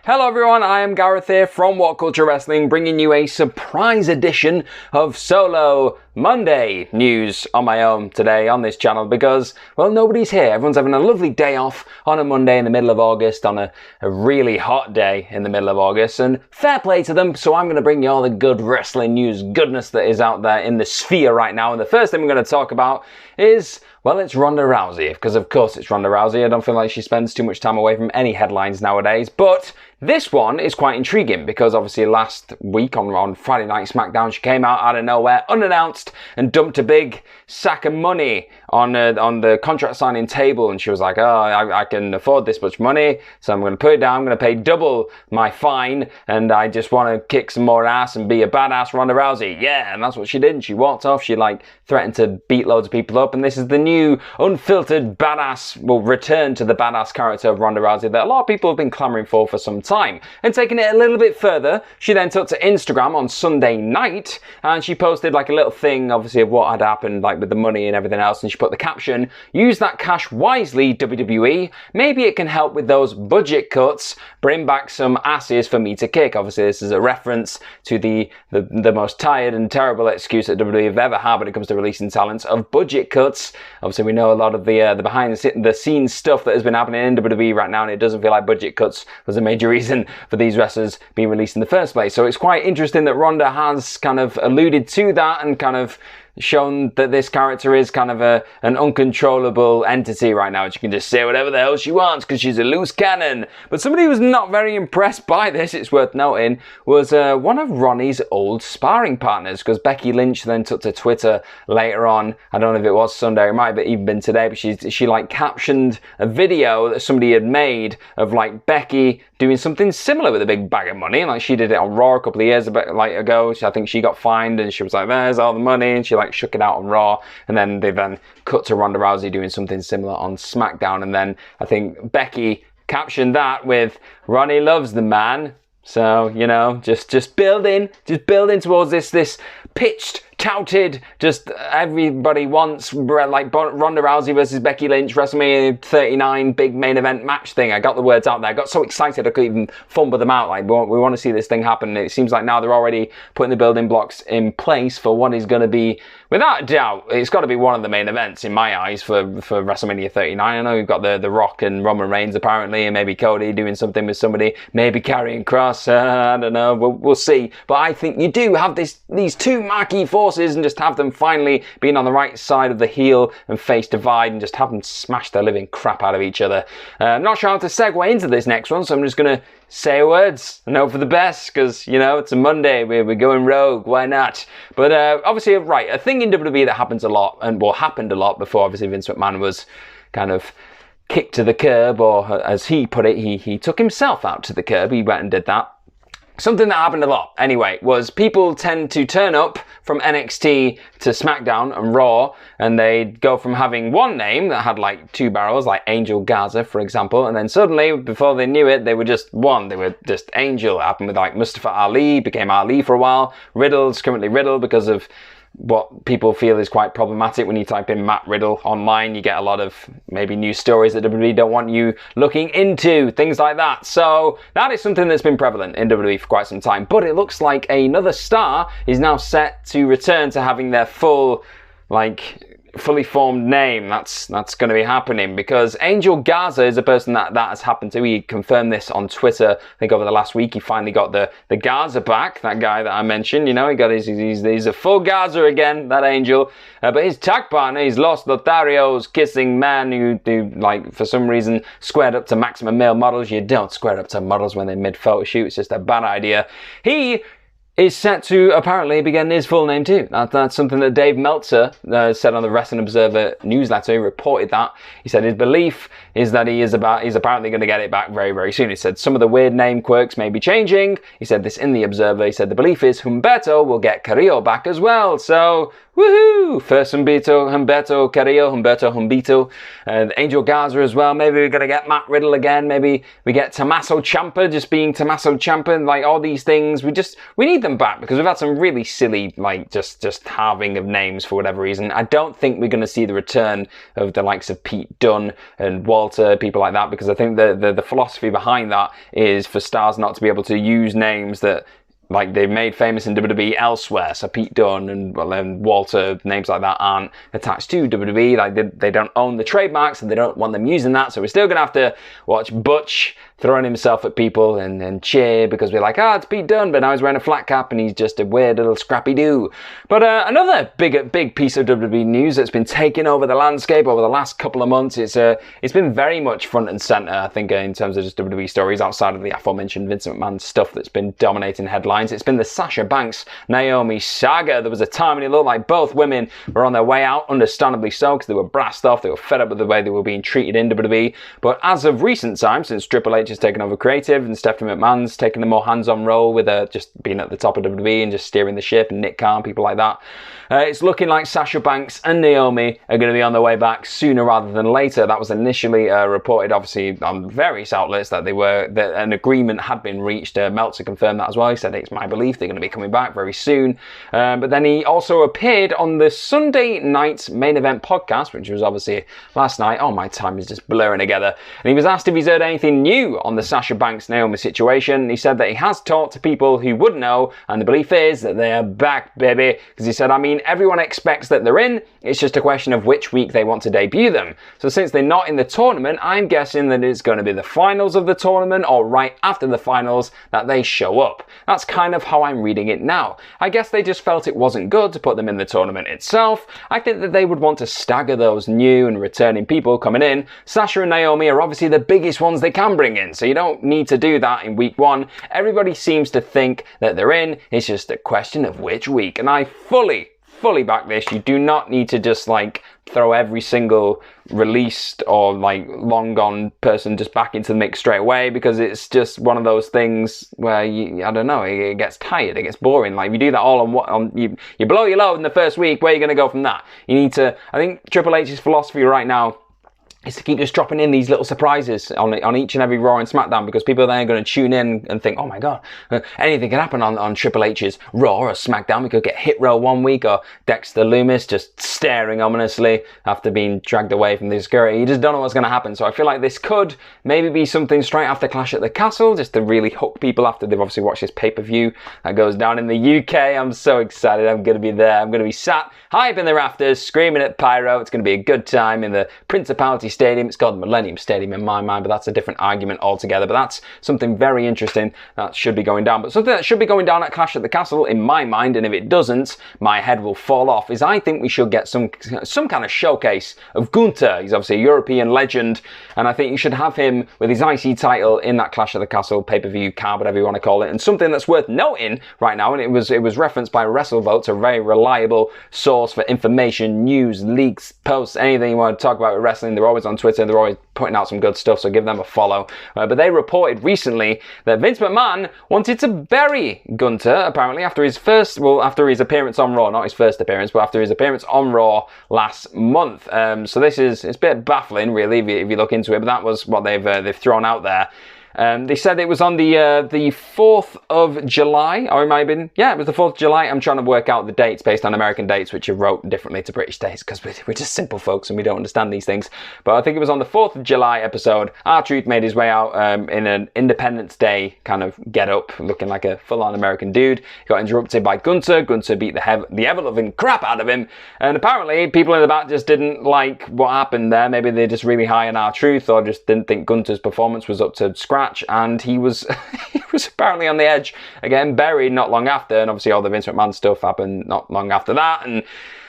Hello everyone, I am Gareth here from WhatCulture Wrestling, bringing you a surprise edition of Solo Monday news on my own today on this channel because, well, nobody's here. Everyone's having a lovely day off on a Monday in the middle of August, on a really hot day in the middle of August, and fair play to them. So I'm going to bring you all the good wrestling news goodness that is out there in the sphere right now. And the first thing we're going to talk about is, well, it's Ronda Rousey, because of course it's Ronda Rousey. I don't feel like she spends too much time away from any headlines nowadays, but this one is quite intriguing because obviously last week on Friday Night SmackDown, she came out of nowhere, unannounced, and dumped a big sack of money on the contract signing table, and she was like, oh, I can afford this much money, so I'm going to put it down, I'm going to pay double my fine, and I just want to kick some more ass and be a badass Ronda Rousey. Yeah, and that's what she did, and she walked off. She threatened to beat loads of people up, and this is the new unfiltered badass, return to the badass character of Ronda Rousey that a lot of people have been clamoring for some time. And taking it a little bit further, she then took to Instagram on Sunday night, and she posted a little thing, obviously, of what had happened, with the money and everything else, and she put the caption, "Use that cash wisely, WWE. Maybe it can help with those budget cuts. Bring back some asses for me to kick." Obviously, this is a reference to the most tired and terrible excuse that WWE have ever had when it comes to releasing talents, of budget cuts. Obviously, we know a lot of the behind the scenes stuff that has been happening in WWE right now, and it doesn't feel like budget cuts was a major reason for these wrestlers being released in the first place. So it's quite interesting that Ronda has kind of alluded to that and kind of shown that this character is kind of an uncontrollable entity right now. She can just say whatever the hell she wants because she's a loose cannon. But somebody who was not very impressed by this, it's worth noting, was one of Ronnie's old sparring partners, because Becky Lynch then took to Twitter later on. I don't know if it was Sunday, it might have even been today, but she captioned a video that somebody had made of Becky doing something similar with a big bag of money. She did it on Raw a couple of years ago. I think she got fined and she was like, "There's all the money," and she shook it out on Raw, and then they cut to Ronda Rousey doing something similar on SmackDown, and then I think Becky captioned that with, "Ronnie loves the man." So, just building towards this pitched, touted, just everybody wants, Ronda Rousey versus Becky Lynch, WrestleMania 39 big main event match thing. I got the words out there. I got so excited I couldn't even fumble them out. We want to see this thing happen. It seems like now they're already putting the building blocks in place for what is going to be, without a doubt, it's got to be one of the main events in my eyes for WrestleMania 39. I know we've got the Rock and Roman Reigns apparently, and maybe Cody doing something with somebody, maybe Karrion Kross. I don't know. We'll see. But I think you do have these two marquee forces, and just have them finally being on the right side of the heel and face divide, and just have them smash the living crap out of each other. I'm not sure how to segue into this next one, so I'm just going to say words and hope for the best, because, it's a Monday, we're going rogue, why not? But obviously, right, a thing in WWE that happens a lot, and happened a lot before, obviously, Vince McMahon was kind of kicked to the curb, or as he put it, he took himself out to the curb. He went and did that. Something that happened a lot, anyway, was people tend to turn up from NXT to SmackDown and Raw, and they'd go from having one name that had two barrels, like Angel Gaza, for example, and then suddenly, before they knew it, they were just one. They were just Angel. It happened with Mustafa Ali, became Ali for a while. Riddle's currently Riddle because of what people feel is quite problematic. When you type in Matt Riddle online, you get a lot of maybe news stories that WWE don't want you looking into, things like that. So that is something that's been prevalent in WWE for quite some time. But it looks like another star is now set to return to having their full, fully formed name. That's going to be happening, because Angel Gaza is a person that has happened to. He confirmed this on Twitter. I think over the last week he finally got the Gaza back. That guy that I mentioned, he got he's a full Gaza again, that Angel. But his tag partner, he's Los Lotharios kissing man who for some reason squared up to maximum male models. You don't square up to models when they're mid photo shoot. It's just a bad idea. He is set to apparently be getting his full name too. That's something that Dave Meltzer said on the Wrestling Observer newsletter. He reported that. He said his belief is that he's apparently going to get it back very, very soon. He said some of the weird name quirks may be changing. He said this in the Observer. He said the belief is Humberto will get Carrillo back as well. So, Woohoo! First Humberto Carrillo, Angel Garza as well. Maybe we're going to get Matt Riddle again. Maybe we get Tommaso Ciampa just being Tommaso Ciampa. Like, all these things, we need them back because we've had some really silly, like, just halving of names for whatever reason. I don't think we're going to see the return of the likes of Pete Dunne and Walter, people like that, because I think the philosophy behind that is for stars not to be able to use names that, like, they've made famous in WWE elsewhere. So Pete Dunne and Walter, names like that aren't attached to WWE. Like, they don't own the trademarks and they don't want them using that. So we're still going to have to watch Butch throwing himself at people and cheer because we're like, it's Pete Dunne, but now he's wearing a flat cap and he's just a weird little scrappy-doo. But another big piece of WWE news that's been taking over the landscape over the last couple of months, it's been very much front and center, I think, in terms of just WWE stories outside of the aforementioned Vince McMahon stuff that's been dominating headlines. It's been the Sasha Banks Naomi saga. There was a time when it looked like both women were on their way out, understandably so, because they were brassed off, they were fed up with the way they were being treated in WWE. But as of recent times, since Triple H has taken over creative and Stephanie McMahon's taken the more hands-on role with just being at the top of WWE and just steering the ship, and Nick Khan, people like that, it's looking like Sasha Banks and Naomi are going to be on their way back sooner rather than later. That was initially reported, obviously, on various outlets that an agreement had been reached. Meltzer confirmed that as well. He said, it's my belief they're going to be coming back very soon. But then he also appeared on the Sunday night's main event podcast, which was obviously last night. Oh, my time is just blurring together. And he was asked if he's heard anything new on the Sasha Banks Naomi situation. He said that he has talked to people who would know, and the belief is that they are back, baby. Because he said, I mean, everyone expects that they're in. It's just a question of which week they want to debut them. So since they're not in the tournament, I'm guessing that it's going to be the finals of the tournament or right after the finals that they show up. That's kind of how I'm reading it now. I guess they just felt it wasn't good to put them in the tournament itself. I think that they would want to stagger those new and returning people coming in. Sasha and Naomi are obviously the biggest ones they can bring in, so you don't need to do that in week one. Everybody seems to think that they're in. It's just a question of which week, and I fully back this. You do not need to just like throw every single released or like long gone person just back into the mix straight away, because it's just one of those things where I don't know, it gets tired, it gets boring. Like, if you do that all on you blow your load in the first week, where are you going to go from that? You need to, I think Triple H's philosophy right now is to keep just dropping in these little surprises on each and every Raw and SmackDown, because people are then going to tune in and think, oh my god, anything can happen on Triple H's Raw or SmackDown. We could get Hit Row one week, or Dexter Lumis just staring ominously after being dragged away from the security. You just don't know what's going to happen. So I feel like this could maybe be something straight after Clash at the Castle, just to really hook people after they've obviously watched this pay-per-view that goes down in the UK. I'm so excited. I'm going to be there. I'm going to be sat high up in the rafters, screaming at Pyro. It's going to be a good time in the Principality Stadium. It's called the Millennium Stadium in my mind, but that's a different argument altogether. But that's something very interesting that should be going down. But something that should be going down at Clash at the Castle, in my mind, and if it doesn't, my head will fall off, is I think we should get some kind of showcase of Gunther. He's obviously a European legend, and I think you should have him with his IC title in that Clash at the Castle pay-per-view card, whatever you want to call it. And something that's worth noting right now, and it was referenced by WrestleVotes, a very reliable source for information, news, leaks, posts, anything you want to talk about with wrestling. They're always on Twitter. They're always putting out some good stuff, so give them a follow. But they reported recently that Vince McMahon wanted to bury Gunther, apparently, after his appearance on Raw. Not his first appearance, but after his appearance on Raw last month. So it's a bit baffling, really, if you look into it, but that was what they've thrown out there. They said it was on the 4th of July, or it might have been, it was the 4th of July. I'm trying to work out the dates based on American dates, which are wrote differently to British dates, because we're just simple folks and we don't understand these things. But I think it was on the 4th of July episode, R-Truth made his way out in an Independence Day kind of get-up, looking like a full-on American dude. He got interrupted by Gunther. Gunther beat the ever-loving crap out of him, and apparently people in the back just didn't like what happened there. Maybe they're just really high on R-Truth, or just didn't think Gunther's performance was up to scratch. And he was apparently on the edge again, buried not long after, and obviously all the Vince McMahon stuff happened not long after that, and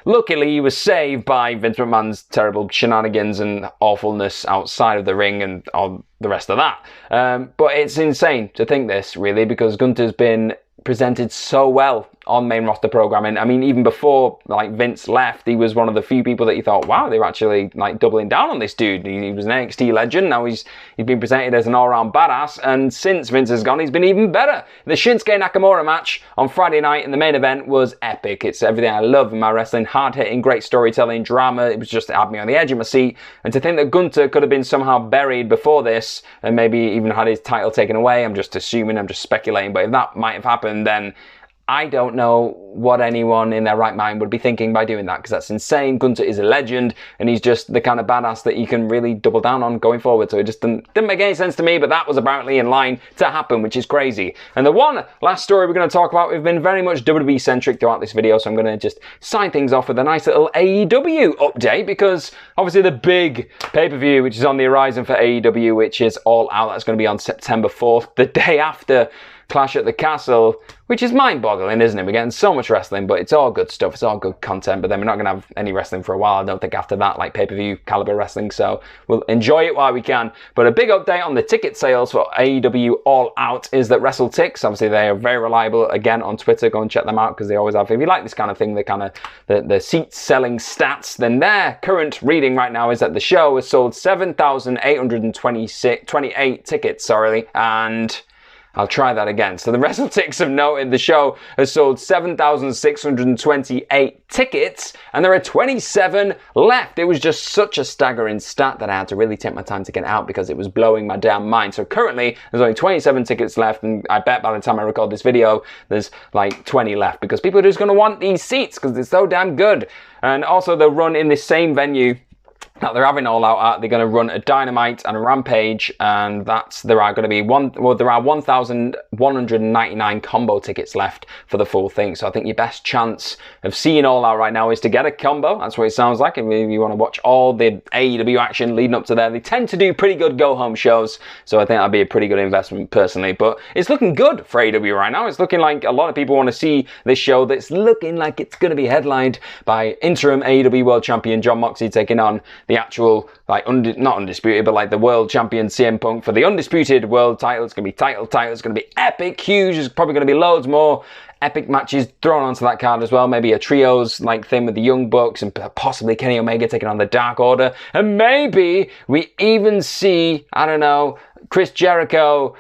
luckily he was saved by Vince McMahon's terrible shenanigans and awfulness outside of the ring and all the rest of that. But it's insane to think this, really, because Gunther's been presented so well on main roster programming. I mean, even before like Vince left, he was one of the few people that you thought, wow, they're actually like doubling down on this dude. He was an NXT legend. Now he's been presented as an all-round badass, and since Vince has gone, he's been even better. The Shinsuke Nakamura match on Friday night in the main event was epic. It's everything I love in my wrestling: hard-hitting, great storytelling, drama. It was just, it had me on the edge of my seat. And to think that Gunther could have been somehow buried before this and maybe even had his title taken away, I'm just assuming, I'm just speculating, but if that might have happened, then I don't know what anyone in their right mind would be thinking by doing that, because that's insane. Gunther is a legend, and he's just the kind of badass that you can really double down on going forward. So it just didn't make any sense to me, but that was apparently in line to happen, which is crazy. And the one last story we're going to talk about, we've been very much WWE centric throughout this video, so I'm going to just sign things off with a nice little AEW update, because obviously the big pay-per-view, which is on the horizon for AEW, which is All Out, that's going to be on September 4th, the day after Clash at the Castle, which is mind-boggling, isn't it? We're getting so much wrestling, but it's all good stuff. It's all good content, but then we're not going to have any wrestling for a while, I don't think, after that, like pay-per-view caliber wrestling, so we'll enjoy it while we can. But a big update on the ticket sales for AEW All Out is that WrestleTix, obviously they are very reliable, again, on Twitter. Go and check them out, because they always have, if you like this kind of thing, the seat-selling stats, then their current reading right now is that the show has sold 7,828 tickets, and I'll try that again. So the WrestleTix have noted the show has sold 7,628 tickets, and there are 27 left. It was just such a staggering stat that I had to really take my time to get out, because it was blowing my damn mind. So currently, there's only 27 tickets left, and I bet by the time I record this video, there's like 20 left, because people are just going to want these seats, because they're so damn good. And also, they'll run in this same venue that they're having All Out at. They're going to run a Dynamite and a Rampage, and there are 1,199 combo tickets left for the full thing. So I think your best chance of seeing All Out right now is to get a combo. That's what it sounds like. If you want to watch all the AEW action leading up to there, they tend to do pretty good go-home shows, so I think that'd be a pretty good investment personally. But it's looking good for AEW right now. It's looking like a lot of people want to see this show that's looking like it's going to be headlined by interim AEW World Champion Jon Moxley taking on the actual, like, not undisputed, but like the world champion CM Punk for the undisputed world title. It's going to be title. It's going to be epic, huge. There's probably going to be loads more epic matches thrown onto that card as well. Maybe a trios like thing with the Young Bucks and possibly Kenny Omega taking on the Dark Order. And maybe we even see, I don't know, Chris Jericho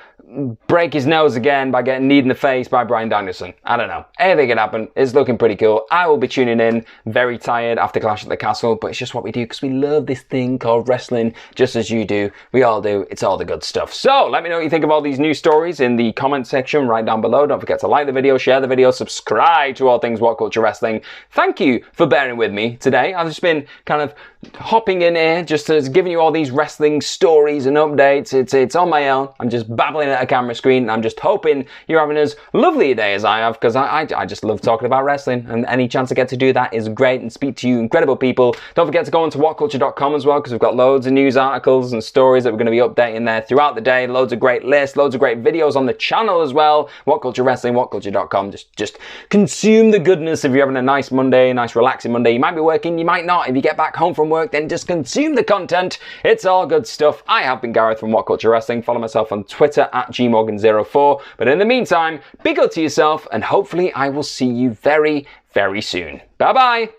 break his nose again by getting kneed in the face by Bryan Danielson. I don't know. Anything can happen. It's looking pretty cool. I will be tuning in, very tired after Clash at the Castle, but it's just what we do, because we love this thing called wrestling, just as you do. We all do. It's all the good stuff. So let me know what you think of all these news stories in the comment section right down below. Don't forget to like the video, share the video, subscribe to All Things What Culture Wrestling. Thank you for bearing with me today. I've just been kind of hopping in here, just giving you all these wrestling stories and updates. It's on my own. I'm just babbling at a camera screen, and I'm just hoping you're having as lovely a day as I have, because I just love talking about wrestling, and any chance I get to do that is great and speak to you incredible people. Don't forget to go on to WhatCulture.com as well, because we've got loads of news articles and stories that we're going to be updating there throughout the day. Loads of great lists, loads of great videos on the channel as well. WhatCulture Wrestling, WhatCulture.com. Just consume the goodness. If you're having a nice Monday, a nice relaxing Monday, you might be working, you might not. If you get back home from work, then just consume the content. It's all good stuff. I have been Gareth from WhatCulture Wrestling. Follow myself on Twitter at gmorgan04. But in the meantime, be good to yourself, and hopefully I will see you very, very soon. Bye bye.